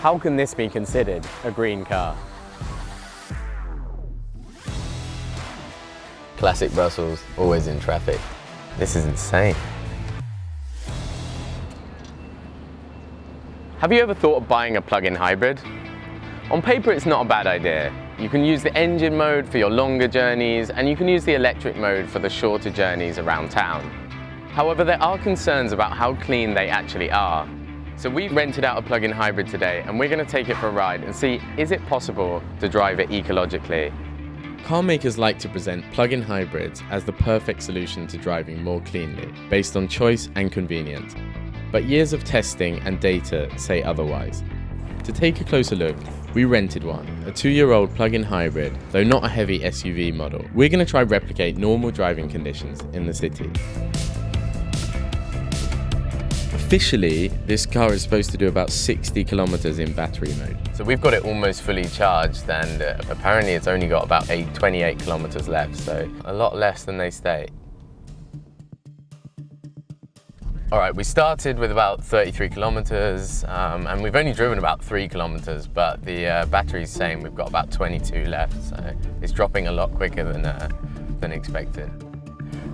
How can this be considered a green car? Classic Brussels, always in traffic. This is insane. Have you ever thought of buying a plug-in hybrid? On paper, it's not a bad idea. You can use the engine mode for your longer journeys, and you can use the electric mode for the shorter journeys around town. However, there are concerns about how clean they actually are. So we rented out a plug-in hybrid today, and we're going to take it for a ride and see, is it possible to drive it ecologically? Car makers like to present plug-in hybrids as the perfect solution to driving more cleanly, based on choice and convenience. But years of testing and data say otherwise. To take a closer look, we rented one, a 2-year-old plug-in hybrid, though not a heavy SUV model. We're going to try replicate normal driving conditions in the city. Officially, this car is supposed to do about 60 kilometers in battery mode. So we've got it almost fully charged, and apparently it's only got about 28 kilometers left, so a lot less than they state. All right, we started with about 33 kilometers, and we've only driven about 3 kilometers, but the battery's saying we've got about 22 left, so it's dropping a lot quicker than expected.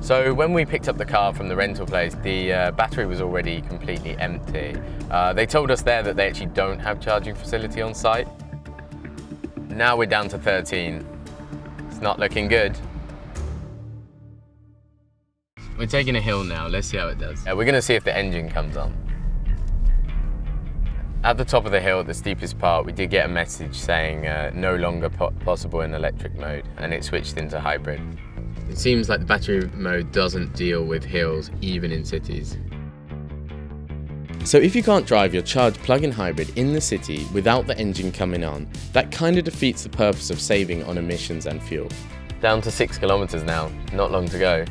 So when we picked up the car from the rental place, the battery was already completely empty. They told us there that they actually don't have charging facility on site. Now we're down to 13. It's not looking good. We're taking a hill now, let's see how it does. We're gonna see if the engine comes on. At the top of the hill, the steepest part, we did get a message saying no longer possible in electric mode, and it switched into hybrid. It seems like the battery mode doesn't deal with hills, even in cities. So if you can't drive your charged plug-in hybrid in the city without the engine coming on, that kind of defeats the purpose of saving on emissions and fuel. Down to 6 kilometers now, not long to go.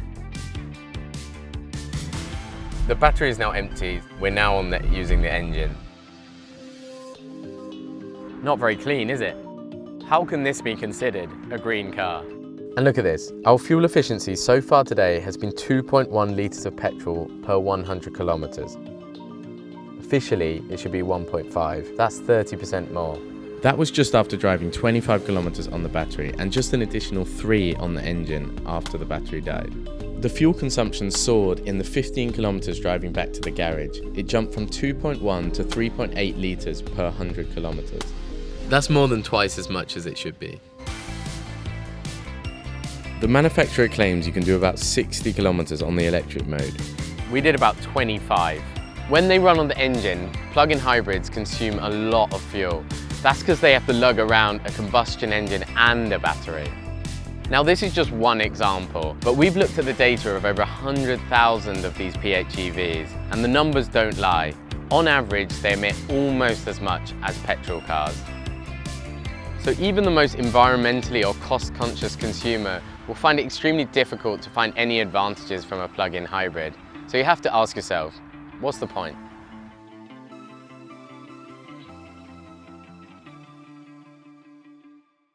The battery is now empty. We're now using the engine. Not very clean, is it? How can this be considered a green car? And look at this, our fuel efficiency so far today has been 2.1 litres of petrol per 100 kilometres. Officially, it should be 1.5. That's 30% more. That was just after driving 25 kilometers on the battery and just an additional 3 on the engine after the battery died. The fuel consumption soared in the 15 kilometers driving back to the garage. It jumped from 2.1 to 3.8 litres per 100 kilometers. That's more than twice as much as it should be. The manufacturer claims you can do about 60 kilometers on the electric mode. We did about 25. When they run on the engine, plug-in hybrids consume a lot of fuel. That's because they have to lug around a combustion engine and a battery. Now this is just one example, but we've looked at the data of over 100,000 of these PHEVs, and the numbers don't lie. On average, they emit almost as much as petrol cars. So even the most environmentally or cost-conscious consumer will find it extremely difficult to find any advantages from a plug-in hybrid. So you have to ask yourself, what's the point?